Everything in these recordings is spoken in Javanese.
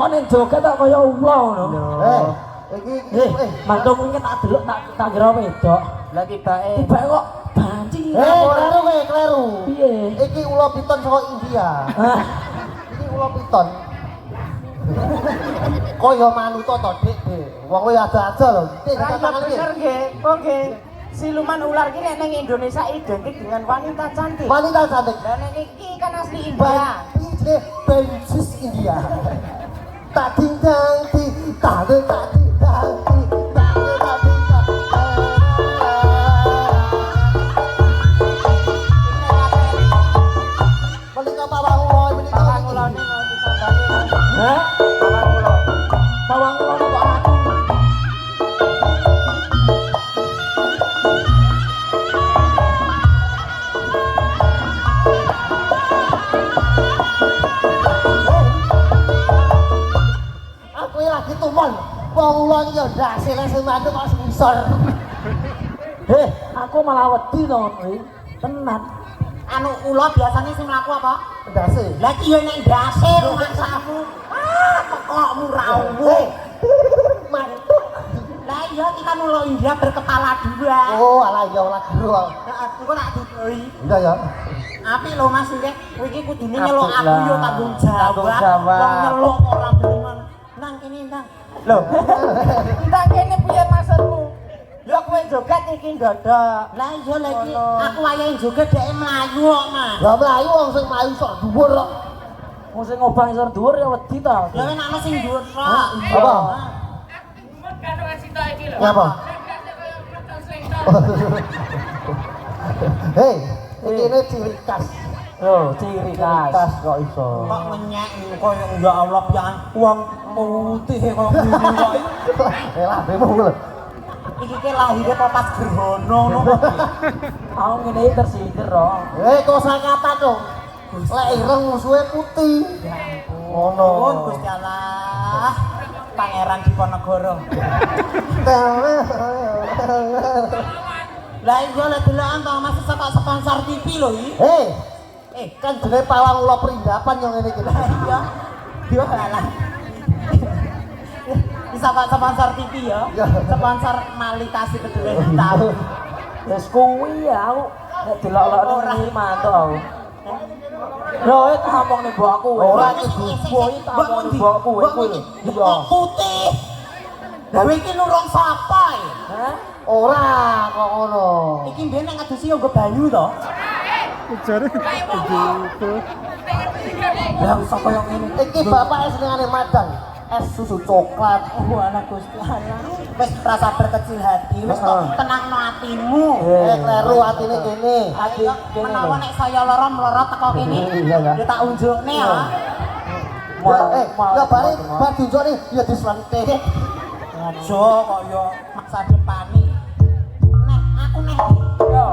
Kok ning joget kok kaya ula ngono. Iki mantuk iki tak delok tak kira wedok. Lah tibake. Tibake kok banci. Kleru. Piye? Iki ula piton saka India. Iki ula piton. Kaya manut to, Dik. Wong kowe ada-ada lho. Dik, tangan iki. Bener nggih. Oke. Siluman ular ki nek ning Indonesia identik dengan wanita cantik. Wanita cantik. Lah nek iki kan asli India. Ini Princess India. Tak tinggal di tak tinggal di menika pawang ulo menika Pawang ulo ning ditambani. Hah? Pawang ulo. Pawang ulo kok aku. Aku lagi tumon. Wong ulo iki yo ndasile sing mantuk kok ngisor. Aku malah wedi to kowe. Tenan. Anu ulo biasanya sing mlaku apa? Ndase. Lah iki yo nek ndase rumaksamu. Kokmu ra umum. Mantuk. Lah iya kita ulo India berkepala dua. Oh, alah ya ora gero. Heeh, engko tak didoi. Iya ya. Apik lho Mas iki, kowe iki kudune nyeluk Apik aku yo lah. tanggung jawab. Tanggung jawab. Wong nyeluk ora gelem. Nang kene nang. Lho. Nang kene piye maksudmu? Ya kowe joget iki ndodok. Lah iya lagi aku wayahe joget dhek mlayu kok, Mas. Lah mlayu wong sing mlayu sok dhuwur kok. Wong sing ngobah isor dhuwur ya wedi to. Lah nek ana sing dhuwur kok. Apa? Apa? Hei, iki ne ciri khas. Lho, ciri khas kok iso. Kok menyek koyo ya Allah pian wong putih kok ngene kok. Lah bemu lho. Iki ki lahire apa pas gerhana ngono kok. Aku ngene iki tersindir kok. Kosakata dong. Lek ireng musuhe putih. Ngono. Nuwun Gusti Allah. Pangeran Diponegoro. Lah iya lek delokan to Mas saka sponsor TV lho iki. Kan jenenge pawang ulo perindapan yang ngene iki. Iya. Yo kalah. Bisa Pak sponsor TV ya. Sponsor Malikasi Kedelai Hitam. Wis kuwi ya aku nek delok-delok ning mantuk aku. Lho, tak ngomong ning mbokku. Ora iki Kuwi tak ngomong ning mbokku kuwi. Iya. Putih. Lah iki nurung sapa ya? Hah? ora kok ngono. Iki mbiyen nek ngadusi yo nggo banyu to. Jare gitu. Lah sapa yang ngene? Iki bapake senengane madang. Es susu coklat. Oh anak Gusti Allah. Wis rasa berkecil hati, wis kok tenangno atimu. Kleru atine kene. Ati menawa nek saya lara mlorot teko kene, ya tak unjukne ya. Ya bare bar diunjukne ya dislentik. Aja kok yo masa depani. Nek aku nek yo.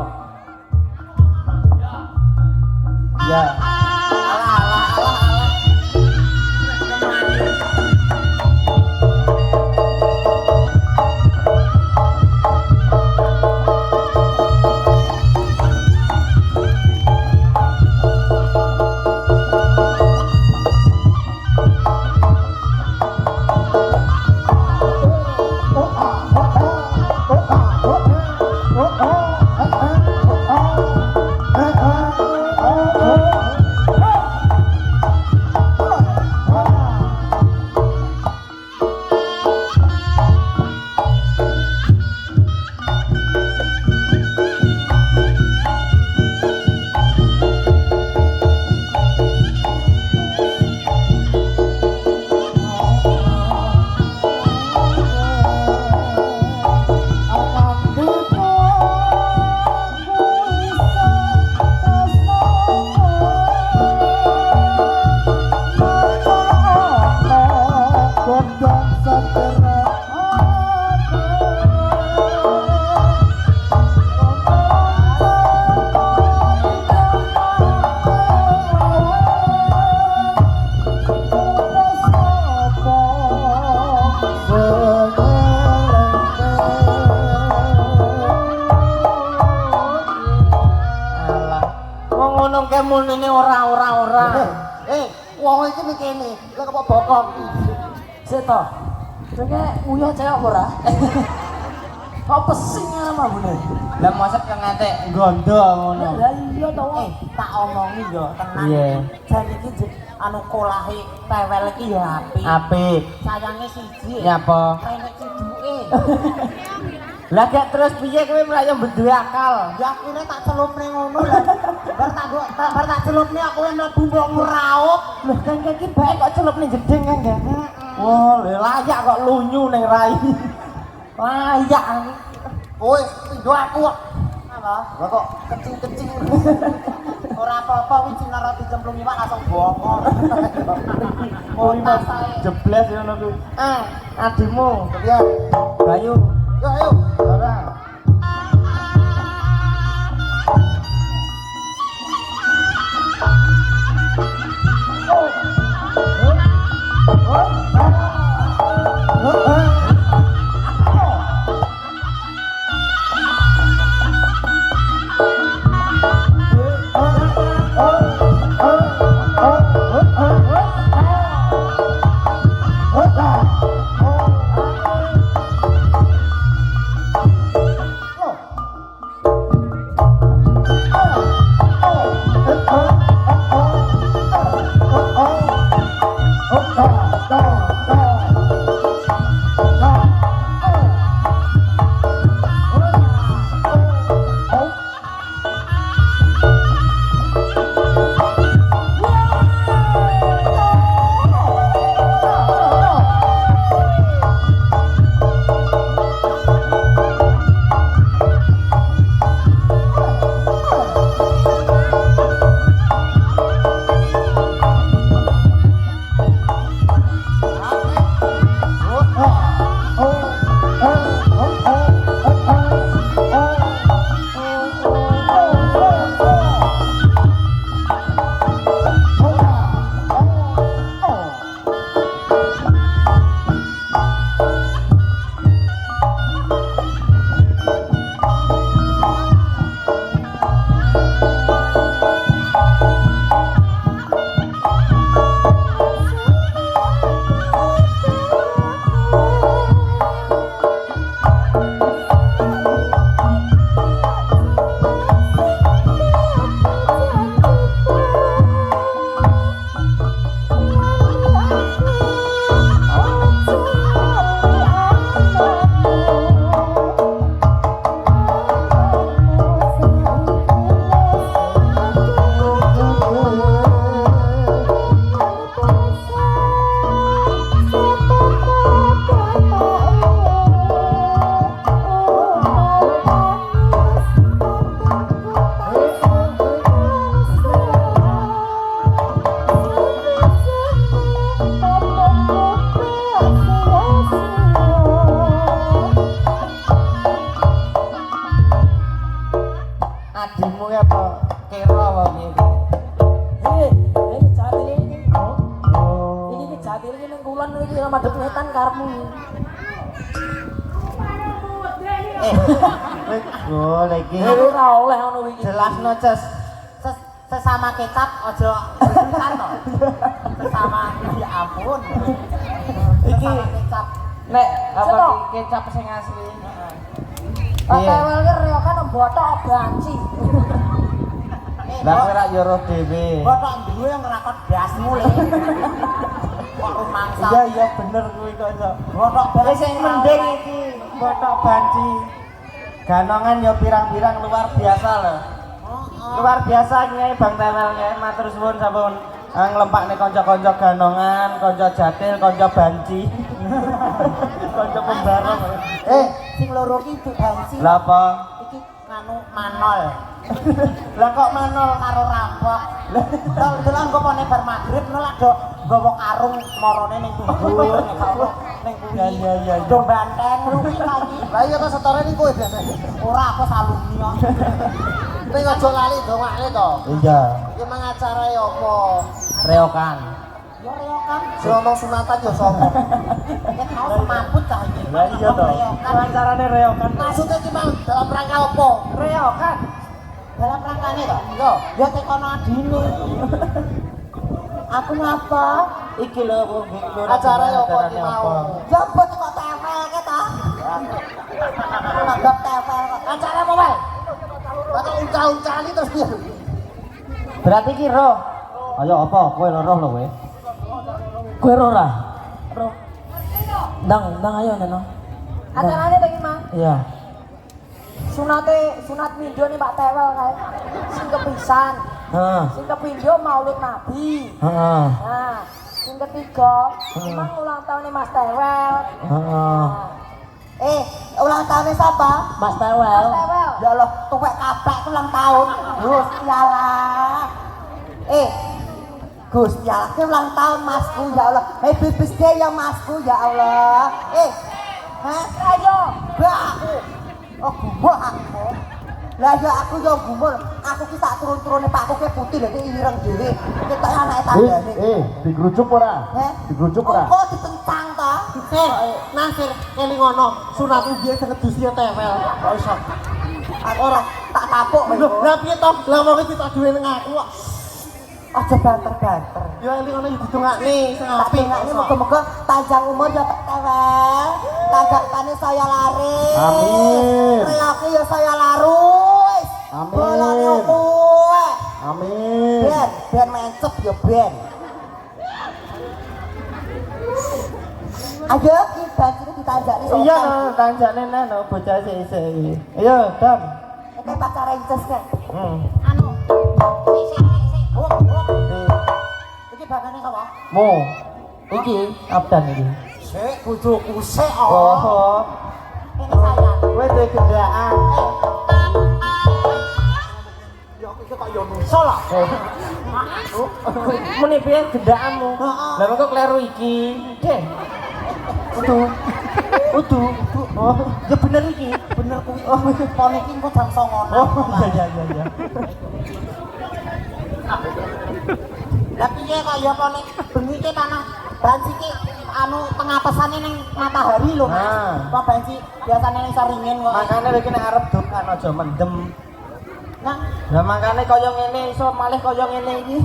Ya. Alah. Ini ora. Wong iki mikene, lek kok bokong iki. Sik to. Dene uyo cewek apa ora? Kok pesing ama bune. Lah mosok kang ngantek gondo ngono. Lah iya to. Tak omongi yo tenan. Iya. Jan iki anu kolahe tewel iki yo apik. Apik. Sayange siji. Nyapa? Penek ciduke. Lah gak terus piye kowe mlayu duwe akal? Ya akune tak celupne ngono lah. Bar tak celupne aku mlebu mbok ngraup. Lho kan iki bae kok celupne jeding kan ya. Oh, layak kok lunyu ning rai. Layak. Woi, pindho aku kok. Apa? Lah kok kecing-kecing. Ora apa-apa kuwi sinar roti cemplung iwak langsung bongol. Oh, Mas jebles ngono kuwi. Adimu, Ya, Bayu. yo ayo. Ora. Adimu ya apa? Kira apa piye? Iki jatine iki. Iki jatine iki ning kulon iki madhep wetan karepmu. Oh, lagi. Ora oleh ngono iki. Jelasno, Ces. Sesama kecap aja kan to. Sesama ya ampun. Iki kecap. Nek apa Kecap sing asli. Tewel ki reokan botok banci. Lah kowe ra yo roh dhewe. Botok duwe ngrakot dasmu le. Kok rumangsa. Iya bener kuwi kok iso. Botok banci sing mending iki, botok banci. Ganongan yo pirang-pirang luar biasa lho. Luar biasa Nyai Bang Tewel Nyai, matur suwun sampun nglempakne kanca-kanca ganongan, kanca jatil, kanca banci. Kanca pembareng. Sing loro ki banci. Lah apa? Iki nganu manol. Lah kok manol karo rampok. Lah delok engko pone bar magrib nolak do nggawa karung marane ning kubur ning kuwi. Iya. Do banteng rugi lagi. Lah iya kok setore iki kowe biasa. Ora aku saluni kok. Kowe aja lali dongakne to. Iya. Iki mang acarae apa? Reokan. Yo reokan. Sing ngomong sunatan yo sapa? Ket mau semaput cah iki. Lah iya to. Acarane reokan. Maksudnya ki mang dalam rangka apa? Reokan. Dalam rangkane to? Yo, Ya tekono adine. Aku ngapa? iki lho Acara ya apa iki mau? Ya mbok kok tewel ke ta? Nanggap tewel kok. Acara apa wae? Bakal uncal-uncali terus dia. Berarti ki roh. Ayo apa kowe roh lho kowe? Kowe ora? Roh. Ndang ayo neno. Acarane pengen mah. Iya. Sunat mindo nih Pak Tewel kae. Sing kepisan. Heeh. Sing kepindo Maulid Nabi. Heeh. Nah, sing ketiga emang ulang tahunnya Mas Tewel. Heeh. Ulang tahunnya siapa? Mas Mas Tewel. Tewel. Ya Allah, tuwek kabeh ulang tahun. Gusti Allah. Gusti Allah, ki ulang tahun Masku ya Allah. Happy birthday ya Masku ya Allah. Ayo. Aku. Oh, gumoh aku. Lah ya aku yo gumoh. Aku ki tak turun-turune Pakku ki putih lho ki ireng dhewe. Ketok anake tandane. Digrujuk ora? Digrujuk ora? Kok ditencang ta? Nasir kelingono sunat ugi sing kedusi tewel. Kok iso. Aku ora tak tapuk. Lah piye to? Lah wong iki tak duwe ning aku kok. Aja banter-banter. Ya elingono yo didongakne sing apik. Ini moga-moga panjang umur ya Pak Tewel. Tagakane saya laris. Amin. Reake ya saya larus. Amin. Bolane kowe. Amin. Ben mencep ya ben. Ayo kita ditanjakne sok. Iya no, tanjakne no bocah sik-sik. Ayo, Dam. Oke pacar incest kek. Anu. Iki bagane sapa? Mo. Iki abdan iki. Sik bojoku sik. Oh. Ini saya. Kowe duwe gendaan. Ya iki kok yo nusa lah. Muni piye gendaanmu? Lah kok kleru iki. Deh. Udu. Oh, ya bener iki. Bener kuwi. Oh, pon iki engko jam 09.00. Oh, iya. Lah piye kok ya pone bengi ki tanah banci ki anu pengapesane ning matahari lho Mas. Kok banci biasane ning saringen kok. Makane lek nek arep dokan aja mendem. Nah, Lah makane kaya ngene iso malih kaya ngene iki.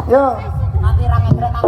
Yo. nanti ra ngegrek tak.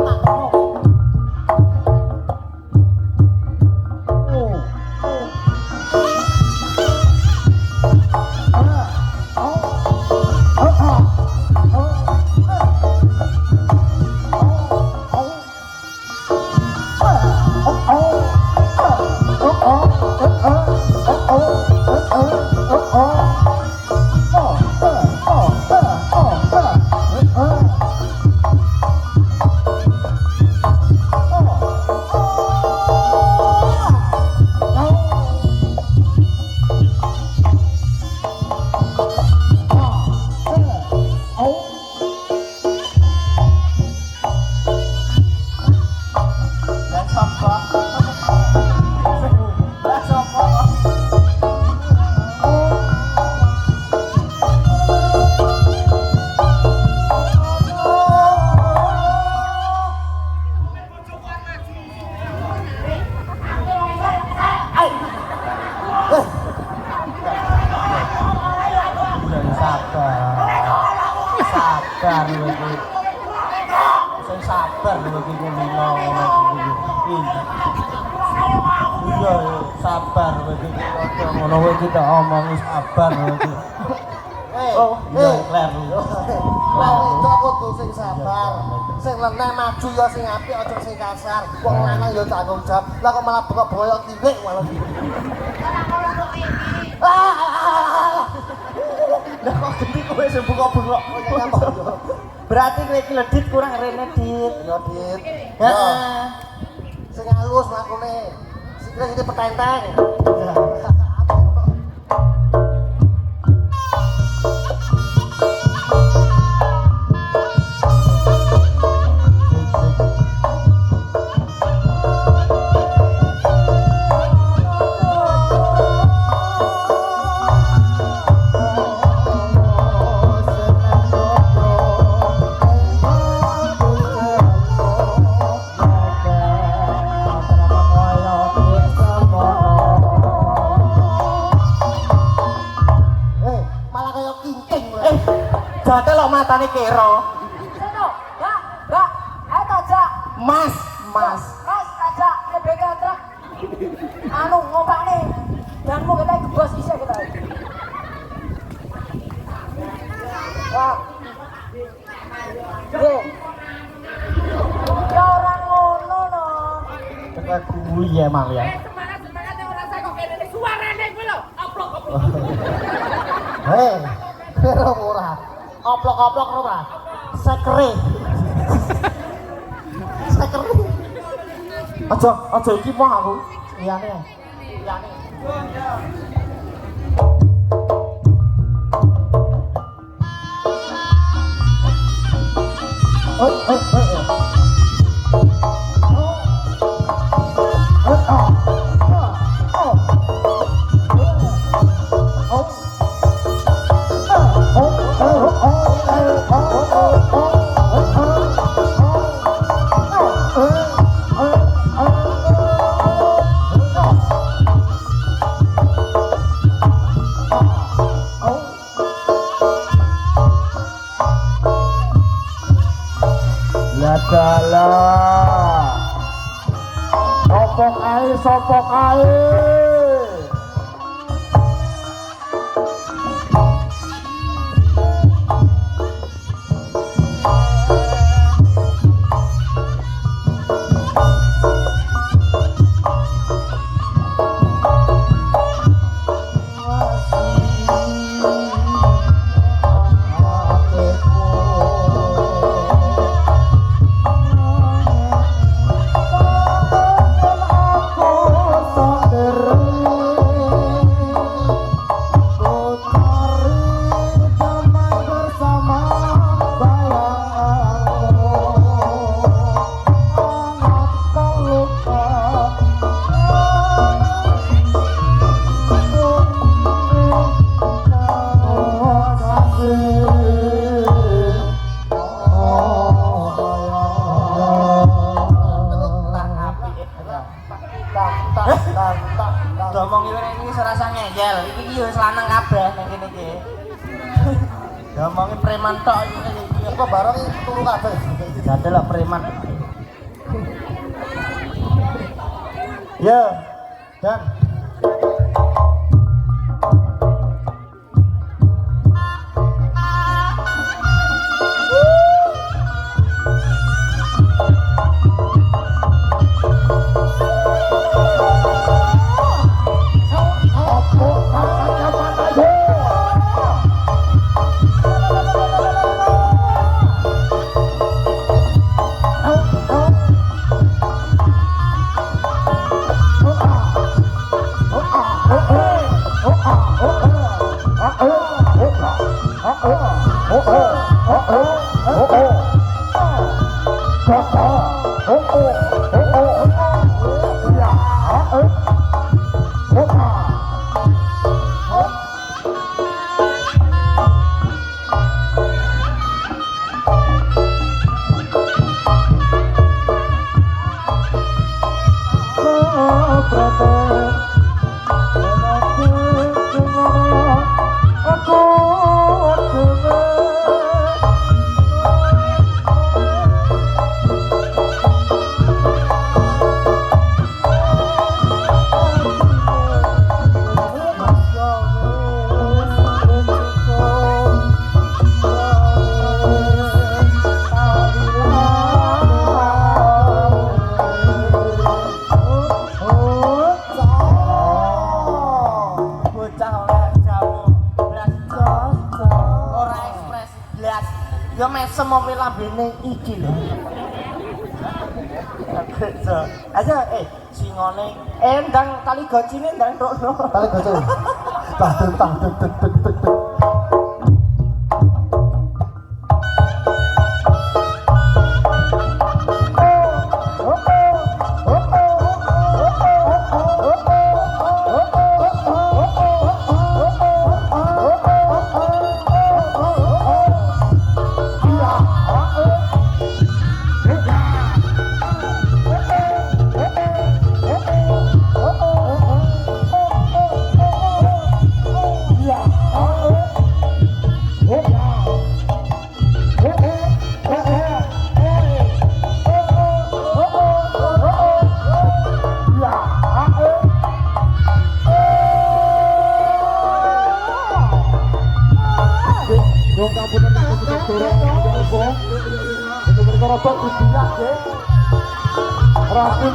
Sabar lho iki. Sing sabar lho iki ngomongno ngono iki. Iya, sabar lho iki. Ngono wae kita omong sabar lho iki. Oh, kleru. Wong wedok kudu sing sabar. Sing leneh maju ya sing apik aja sing kasar. Wong lanang ya tanggung jawab. Lah kok malah bengok-bengok tiwik malah. Lah kok genti kowe sing bengok-bengok. Berarti kowe iki ledit kurang rene dit. Ya dit. Heeh. Sing halus lakune. Sikile iki petenteng. Jate lo matane kero. Seno, Mbak, ayo tajak. Mas. Mas aja lebih truk. Anu ngompak nih. Dan mau kita gebos bisa kita. Wah. Ya orang ngono no. Kita kuwi ya Mang ya. Semangat yang rasa kok kene suarane kuwi lho. Oplok. Hei, kira ora. Oplok-oplok ora. Sekre. Aja iki mah aku. Iyane. Dalah sopok ae Ngomong iki serasa ngeyel. Iki yo wis lanang kabeh ning kene iki. Ngomongin preman tok iki. Kok barang turu kabeh. Jadel lah preman. Ya, dan yo mesem mobil lambene iki lho. Aja singone ndang tali gocine ndang rono. Tali gocine. Tah. Iya. Dong kamu nanti kita dorong dorong. Itu mereka robot di dunia, deh. Rapi,